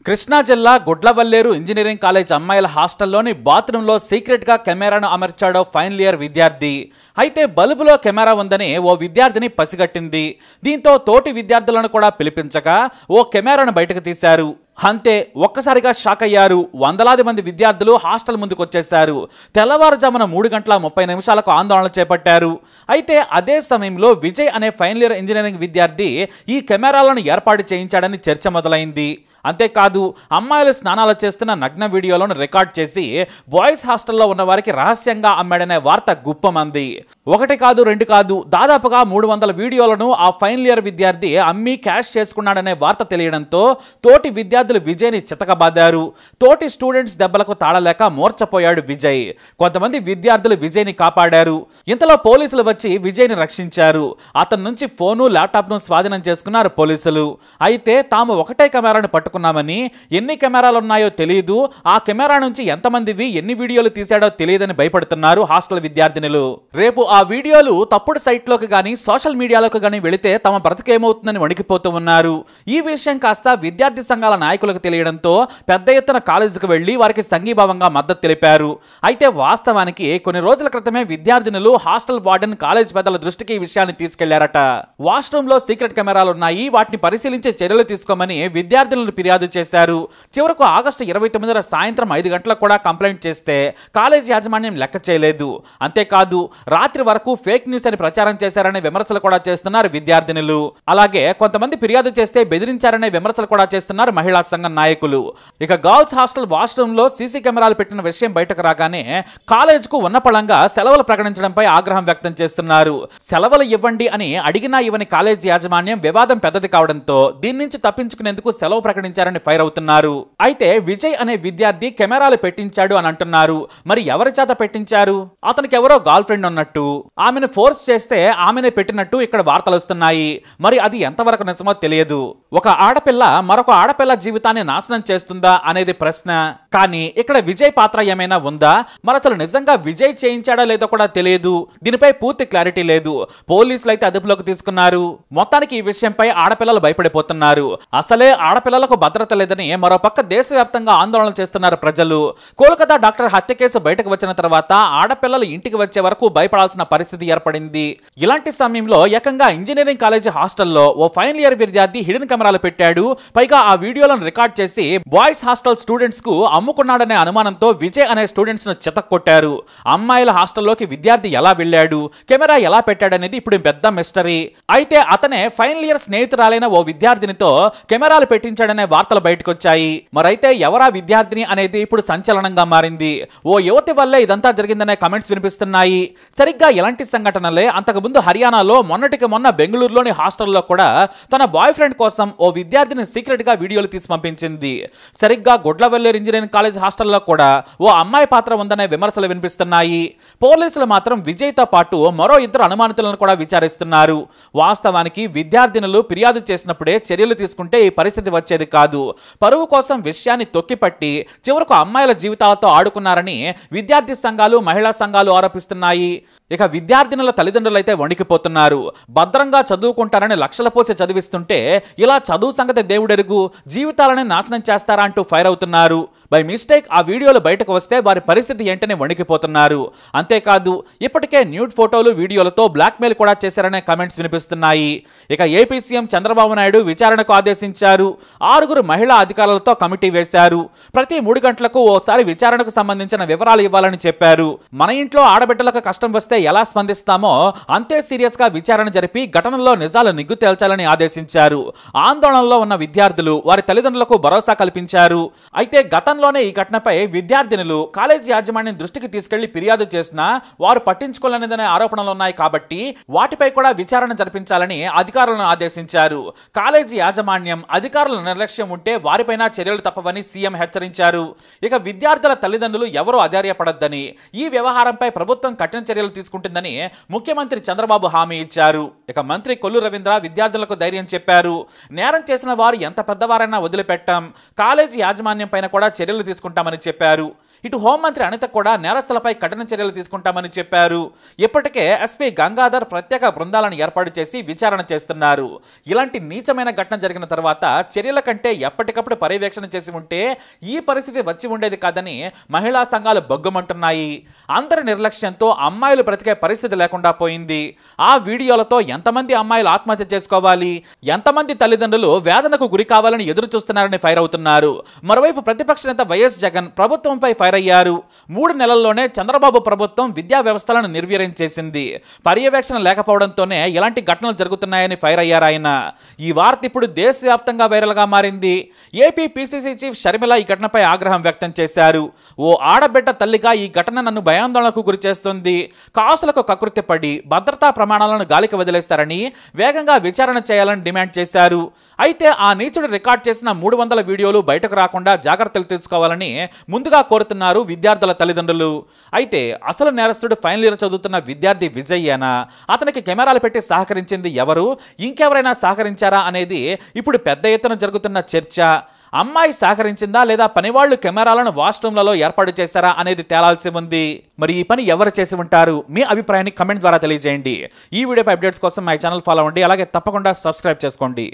కృష్ణా జిల్లా Gudlavalleru engineering college అమ్మాయిల హాస్టల్లోని బాత్రూంలో సీక్రెట్గా కెమెరాను అమర్చాడో ఫైనల్ ఇయర్ విద్యార్థి. అయితే బల్బులో కెమెరా ఉందని ఓ విద్యార్థిని పసిగట్టింది. దీంతో తోటి విద్యార్థులను కూడా పిలిపించగా ఓ కెమెరాను బయటకు తీశారు. అంతే, ఒక్కసారిగా షాక్ అయ్యారు. వందలాది మంది విద్యార్థులు హాస్టల్ ముందుకు వచ్చేశారు. తెల్లవారుజామున 3:30 ఆందోళన చేపట్టారు. అయితే అదే సమయంలో విజయ్ అనే ఫైనల్ ఇయర్ ఇంజనీరింగ్ విద్యార్థి ఈ కెమెరాలను ఏర్పాటు చేయించాడని చర్చ మొదలైంది. అంతేకాదు, అమ్మాయిలు స్నానాలు చేస్తున్న నగ్న వీడియోలను రికార్డ్ చేసి బాయ్స్ హాస్టల్లో ఉన్న వారికి రహస్యంగా అమ్మాడనే వార్త గుప్పమంది. ఒకటి కాదు, రెండు కాదు, దాదాపుగా 300 వీడియోలను ఆ ఫైనల్ ఇయర్ విద్యార్థి అమ్మి క్యాష్ చేసుకున్నాడనే వార్త తెలియడంతో తోటి విద్యార్థులు విజయ్ని చితకబాదారు. తోటి స్టూడెంట్స్ దెబ్బలకు తాళలేక మూర్చపోయాడు విజయ్. కొంతమంది విద్యార్థులు విజయ్ని కాపాడారు. ఇంతలో పోలీసులు వచ్చి విజయ్ని రక్షించారు. అతని నుంచి ఫోను, ల్యాప్టాప్ను స్వాధీనం చేసుకున్నారు పోలీసులు. అయితే తాము ఒకటే కెమెరాను పట్టుకున్నామని, ఎన్ని కెమెరాలు ఉన్నాయో తెలియదు, ఆ కెమెరా నుంచి ఎంతమందివి ఎన్ని వీడియోలు తీశాడో తెలియదని భయపడుతున్నారు హాస్టల్ విద్యార్థినులు. రేపు ఆ వీడియోలు తప్పుడు సైట్లోకి గానీ సోషల్ మీడియాలోకి గానీ వెళితే తమ బ్రతికేమవుతుందని వణికిపోతూ ఉన్నారు. ఈ విషయం కాస్త విద్యార్థి సంఘాల నాయకులకు తెలియడంతో పెద్ద ఎత్తున కాలేజీకి వెళ్లి వారికి సంఘీభావంగా మద్దతు తెలిపారు. అయితే వాస్తవానికి కొన్ని రోజుల క్రితమే విద్యార్థినులు హాస్టల్ వార్డెన్ కాలేజ్ పెద్దల దృష్టికి ఈ విషయాన్ని తీసుకెళ్లారట. వాష్రూమ్ లో సీక్రెట్ కెమెరాలు ఉన్నాయి, వాటిని పరిశీలించే చర్యలు తీసుకోమని విద్యార్థులను ఫిర్యాదు చేశారు. చివరకు ఆగస్టు 29న సాయంత్రం 5 గంటలకు కూడా కంప్లైంట్ చేస్తే కాలేజ్ యాజమాన్యం లెక్క చేయలేదు. అంతేకాదు, రాత్రి వరకు ఫేక్ న్యూస్ అని ప్రచారం చేశారనే విమర్శలు కూడా చేస్తున్నారు విద్యార్థినులు. అలాగే కొంతమంది ఫిర్యాదు చేస్తే బెదిరించారనే విమర్శలు కూడా చేస్తున్నారు మహిళా సంఘం నాయకులు. ఇక గర్ల్స్ హాస్టల్ వాష్రూమ్ లో సీసీ కెమెరాలు పెట్టిన విషయం బయటకు రాగానే కాలేజ్ కు ఉన్నపళంగా సెలవులు ప్రకటించడంపై ఆగ్రహం వ్యక్తం చేస్తున్నారు. సెలవులు ఇవ్వండి అని అడిగినా ఇవ్వని కాలేజ్ యాజమాన్యం వివాదం పెద్దది కావడంతో దీని నుంచి తప్పించుకునేందుకు సెలవు ప్రకటించారని ఫైర్ అవుతున్నారు. అయితే విజయ్ అనే విద్యార్థి కెమెరాలు పెట్టించాడు అని అంటున్నారు. మరి ఎవరి చేత పెట్టించారు? అతనికి ఎవరో గర్ల్ ఫ్రెండ్ ఉన్నట్టు, ఆమెను ఫోర్స్ చేస్తే ఆమెనే పెట్టినట్టు ఇక్కడ వార్తలు వస్తున్నాయి. మరి అది ఎంతవరకు నిజమో తెలియదు. ఒక ఆడపిల్ల మరొక ఆడపిల్ల జీవితాన్ని నాశనం చేస్తుందా అనేది ప్రశ్న. కానీ ఇక్కడ విజయ్ పాత్ర ఏమైనా ఉందా? మరి అసలు నిజంగా విజయ్ చేయించాడో లేదో కూడా తెలియదు. దీనిపై పూర్తి క్లారిటీ లేదు. పోలీసులు అయితే అదుపులోకి తీసుకున్నారు. మొత్తానికి ఈ విషయంపై ఆడపిల్లలు భయపడిపోతున్నారు. అసలే ఆడపిల్లలకు భద్రత లేదని మరోపక్క దేశవ్యాప్తంగా ఆందోళన చేస్తున్నారు ప్రజలు. కోల్కతా డాక్టర్ హత్య కేసు బయటకు వచ్చిన తర్వాత ఆడపిల్లలు ఇంటికి వచ్చే వరకు భయపడాల్సిన పరిస్థితి ఏర్పడింది. ఇలాంటి సమయంలో ఏకంగా ఇంజనీరింగ్ కాలేజీ హాస్టల్లో ఓ ఫైనల్ ఇయర్ విద్యార్థి హిడెన్ కెమెరాలు పెట్టాడు. పైగా ఆ వీడియోలను రికార్డ్ చేసి బాయ్స్ హాస్టల్ స్టూడెంట్స్ కు అమ్ముకున్నాడనే అనుమానంతో విజయ్ అనే స్టూడెంట్స్ ను చితక్కొట్టారు. అమ్మాయిల హాస్టల్లోకి విద్యార్థి ఎలా వెళ్ళాడు, కెమెరా ఎలా పెట్టాడనేది ఇప్పుడు పెద్ద మిస్టరీ. అయితే అతనే ఫైనల్ ఇయర్ స్నేహితురాలైన ఓ విద్యార్థినితో కెమెరాలు పెట్టించాడనే వార్తలు బయటకొచ్చాయి. మరైతే ఎవరా విద్యార్థిని అనేది ఇప్పుడు సంచలనంగా మారింది. ఓ యువతి వల్లే ఇదంతా జరిగిందనే కమెంట్స్ వినిపిస్తున్నాయి. సరిగ్గా ఇలాంటి సంఘటనలే అంతకుముందు హర్యానాలో, మొన్నటికి మొన్న బెంగళూరులోని హాస్టల్లో కూడా తన బాయ్ ఫ్రెండ్ కోసం ఓ విద్యార్థిని సీక్రెట్ గా వీడియోలు తీసి పంపించింది. సరిగ్గా గుడ్లవల్లేరు ఇంజనీరింగ్ కాలేజ్ హాస్టల్లో కూడా ఓ అమ్మాయి పాత్ర ఉందనే విమర్శలు వినిపిస్తున్నాయి. పోలీసులు మాత్రం విజయ్ తో పాటు మరో 2 అనుమానితులను కూడా విచారిస్తున్నారు. వాస్తవానికి విద్యార్థినులు ఫిర్యాదు చేసినప్పుడే చర్యలు తీసుకుంటే ఈ పరిస్థితి వచ్చేది కాదు. పరువు కోసం విషయాన్ని తొక్కిపట్టి చివరకు అమ్మాయిల జీవితాలతో ఆడుకున్నారని విద్యార్థి సంఘాలు, మహిళా సంఘాలు ఆరోపిస్తున్నాయి. ఇక విద్యార్థినుల తల్లిదండ్రులైతే వణికిపోతున్నారు. భద్రంగా చదువుకుంటారని లక్షల పోసి చదివిస్తుంటే ఇలా చదువు సంగతి దేవుడెరుగు, జీవితాలని నాశనం చేస్తారా అంటూ ఫైర్ అవుతున్నారు. బై మిస్టేక్ ఆ వీడియోలు బయటకు వస్తే వారి పరిస్థితి ఏంటని వణికిపోతున్నారు. అంతేకాదు, ఇప్పటికే న్యూడ్ ఫోటోలు, వీడియోలతో బ్లాక్మెయిల్ కూడా చేశారనే కమెంట్స్ వినిపిస్తున్నాయి. ఇక ఏపీ సీఎం చంద్రబాబు నాయుడు విచారణకు ఆదేశించారు. 6 మహిళా అధికారులతో కమిటీ వేశారు. ప్రతి 3 గంటలకు ఓసారి విచారణకు సంబంధించిన వివరాలు ఇవ్వాలని చెప్పారు. మన ఇంట్లో ఆడబిడ్డలకు కష్టం వస్తే ఎలా స్పందిస్తామో అంతే సీరియస్ గా విచారణ జరిపి ఘటనలో నిజాలు నిగ్గు తేల్చాలని ఆదేశించారు. ఆందోళనలో ఉన్న విద్యార్థులు వారి తల్లిదండ్రులకు భరోసా కల్పించారు. అయితే గతంలోనే ఈ ఘటనపై విద్యార్థినులు కాలేజీ యాజమాన్యం దృష్టికి తీసుకెళ్లి ఫిర్యాదు చేసినా వారు పట్టించుకోలేనిదనే ఆరోపణలు ఉన్నాయి కాబట్టి వాటిపై కూడా విచారణ జరిపించాలని అధికారులను ఆదేశించారు. కాలేజీ యాజమాన్యం, అధికారుల నిర్లక్ష్యం ఉంటే వారిపైన చర్యలు తప్పవని సీఎం హెచ్చరించారు. ఇక విద్యార్థుల తల్లిదండ్రులు ఎవరూ అధైర్యపడొద్దని, ఈ వ్యవహారంపై ప్రభుత్వం కఠిన చర్యలు తీసుకుంటుందని ముఖ్యమంత్రి చంద్రబాబు హామీ ఇచ్చారు. ఇక మంత్రి కొల్లు రవీంద్ర విద్యార్థులకు ధైర్యం చెప్పారు. నేరం చేసిన వారు ఎంత పెద్దవారైనా వదిలిపెట్టాం, కాలేజీ యాజమాన్యం పైన కూడా చర్యలు చర్యలు తీసుకుంటామని చెప్పారు. ఇటు హోంమంత్రి అనిత కూడా నేరస్తులపై కఠిన చర్యలు తీసుకుంటామని చెప్పారు. ఇప్పటికే ఎస్పీ గంగాధర్ ప్రత్యేక బృందాలను ఏర్పాటు చేసి విచారణ చేస్తున్నారు. ఇలాంటి నీచమైన ఘటన జరిగిన తర్వాత చర్యల కంటే ఎప్పటికప్పుడు పర్యవేక్షణ చేసి ఉంటే ఈ పరిస్థితి వచ్చి ఉండేది కాదని మహిళా సంఘాలు బొగ్గుమంటున్నాయి. అందరి నిర్లక్ష్యంతో అమ్మాయిలు బ్రతికే పరిస్థితి లేకుండా పోయింది. ఆ వీడియోలతో ఎంతమంది అమ్మాయిలు ఆత్మహత్య చేసుకోవాలి, ఎంతమంది తల్లిదండ్రులు వేదనకు గురి కావాలని ఎదురు చూస్తున్నారని ఫైర్ అవుతున్నారు. మరోవైపు ప్రతిపక్ష నేత వైఎస్ జగన్ ప్రభుత్వంపై ఫైర్ అయ్యారు. 3 నెలల్లోనే చంద్రబాబు ప్రభుత్వం విద్యా వ్యవస్థలను నిర్వీర్యం చేసింది. పర్యవేక్షణ లేకపోవడంతోనే ఇలాంటి ఘటనలు జరుగుతున్నాయని ఫైర్ అయ్యారు ఆయన. ఈ వార్త ఇప్పుడు దేశవ్యాప్తంగా వైరల్ గా మారింది. ఏపీ పీసీసీ చీఫ్ షర్మిల ఈ ఘటనపై ఆగ్రహం వ్యక్తం చేశారు. ఓ ఆడబిడ్డ తల్లిగా ఈ ఘటన నన్ను భయాందోళనకు గురి చేస్తుంది. కాసులకు కకృతిపడి భద్రతా ప్రమాణాలను గాలికి వదిలేస్తారని వేగంగా విచారణ చేయాలని డిమాండ్ చేశారు. అయితే ఆ నీచుడు రికార్డ్ చేసిన 300 వీడియోలు బయటకు రాకుండా జాగ్రత్తలు తీసుకోవాలని ముందుగా కోరుతున్నారు విద్యార్థుల తల్లిదండ్రులు. అయితే అసలు నేరస్తుడు ఫైనల్ ఇయర్ చదువుతున్న విద్యార్థి విజయ్యేనా? అతనికి కెమెరాలు పెట్టి సహకరించింది ఎవరు? ఇంకెవరైనా సహకరించారా అనేది ఇప్పుడు పెద్ద ఎత్తున జరుగుతున్న చర్చ. అమ్మాయి సహకరించిందా లేదా పనివాళ్లు కెమెరాలను వాష్రూమ్లలో ఏర్పాటు చేశారా అనేది తేలాల్సి ఉంది. మరి ఈ పని ఎవరు చేసి ఉంటారు? మీ అభిప్రాయాన్ని కమెంట్ ద్వారా తెలియజేయండి. ఈ వీడియోపై అప్డేట్స్ కోసం మై ఛానల్ ఫాలో అవ్వండి. అలాగే తప్పకుండా సబ్స్క్రైబ్ చేసుకోండి.